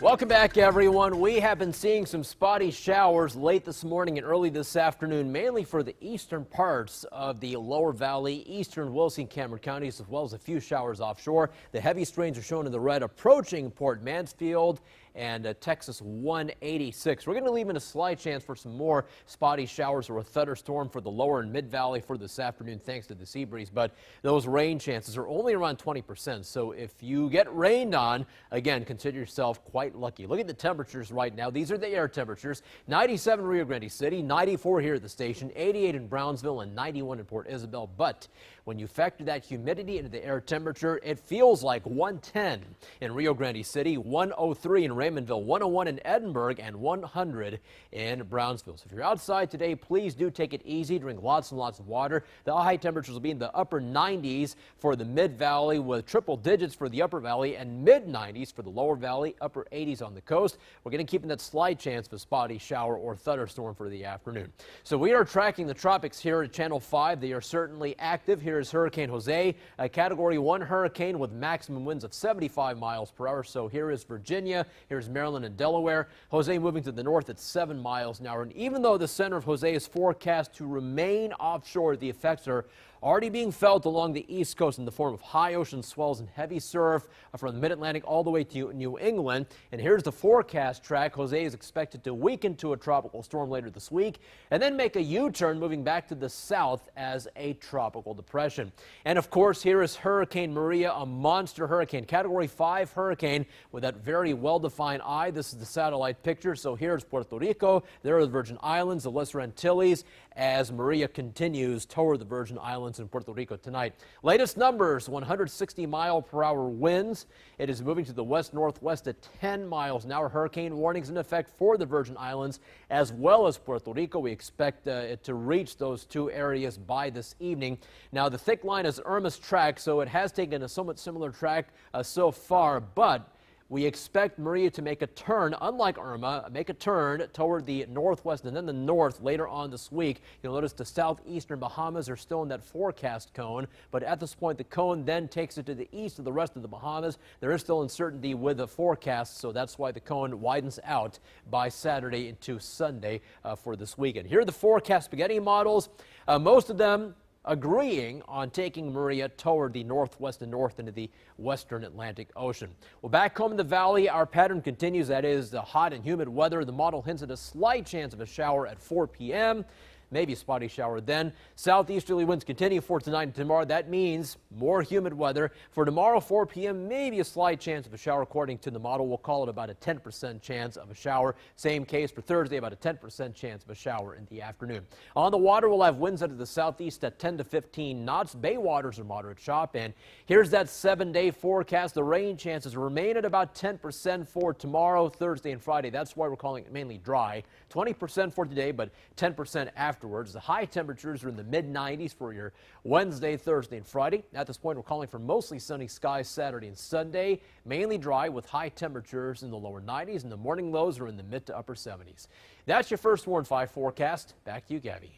Welcome back, everyone. We have been seeing some spotty showers late this morning and early this afternoon, mainly for the eastern parts of the lower valley, eastern Wilson, Cameron counties, as well as a few showers offshore. The heaviest rains are shown in the red approaching Port Mansfield and Texas 186. We're going to leave in a slight chance for some more spotty showers or a thunderstorm for the lower and mid valley for this afternoon, thanks to the sea breeze. But those rain chances are only around 20%. So if you get rained on, again, consider yourself quite lucky. Look at the temperatures right now. These are the air temperatures. 97 in Rio Grande City, 94 here at the station, 88 in Brownsville, and 91 in Port Isabel. But when you factor that humidity into the air temperature, it feels like 110 in Rio Grande City, 103 in Raymondville, 101 in Edinburg, and 100 in Brownsville. So if you're outside today, please do take it easy. Drink lots and lots of water. The high temperatures will be in the upper 90s for the mid-valley, with triple digits for the upper valley and mid-90s for the lower valley, upper 80s on the coast. We're going to keep in that slight chance of a spotty shower or thunderstorm for the afternoon. So we are tracking the tropics here at Channel 5. They are certainly active. Here is Hurricane Jose, a Category 1 hurricane with maximum winds of 75 miles per hour. So here is Virginia, here's Maryland and Delaware. Jose moving to the north at 7 miles an hour. And even though the center of Jose is forecast to remain offshore, the effects are already being felt along the east coast in the form of high ocean swells and heavy surf from the mid-Atlantic all the way to New England. And here's the forecast track. Jose is expected to weaken to a tropical storm later this week and then make a U-turn, moving back to the south as a tropical depression. And of course, here is Hurricane Maria, a monster hurricane, Category 5 hurricane with that very well-defined eye. This is the satellite picture. So here's Puerto Rico. There are the Virgin Islands, the Lesser Antilles, as Maria continues toward the Virgin Islands in Puerto Rico tonight. Latest numbers, 160 mile per hour winds. It is moving to the west-northwest at 10 miles an hour. Hurricane warnings in effect for the Virgin Islands as well as Puerto Rico. We expect it to reach those two areas by this evening. Now, the thick line is Irma's track, so it has taken a somewhat similar track so far, but we expect Maria to make a turn, unlike Irma, make a turn toward the northwest and then the north later on this week. You'll notice the southeastern Bahamas are still in that forecast cone, but at this point the cone then takes it to the east of the rest of the Bahamas. There is still uncertainty with the forecast, so that's why the cone widens out by Saturday into Sunday for this weekend. Here are the forecast spaghetti models. Most of them agreeing on taking Maria toward the northwest and north into the western Atlantic Ocean. Well, back home in the valley, our pattern continues. That is the hot and humid weather. The model hints at a slight chance of a shower at 4 p.m. Maybe a spotty shower then. Southeasterly winds continue for tonight and tomorrow. That means more humid weather. For tomorrow, 4 p.m., maybe a slight chance of a shower. According to the model, we'll call it about a 10% chance of a shower. Same case for Thursday, about a 10% chance of a shower in the afternoon. On the water, we'll have winds out of the southeast at 10 to 15 knots. Bay waters are moderate chop. And here's that 7-day forecast. The rain chances remain at about 10% for tomorrow, Thursday, and Friday. That's why we're calling it mainly dry. 20% for today, but 10% afterwards. The high temperatures are in the mid-90s for your Wednesday, Thursday, and Friday. At this point, we're calling for mostly sunny skies Saturday and Sunday, mainly dry with high temperatures in the lower 90s, and the morning lows are in the mid to upper 70s. That's your First Warn 5 forecast. Back to you, Gabby.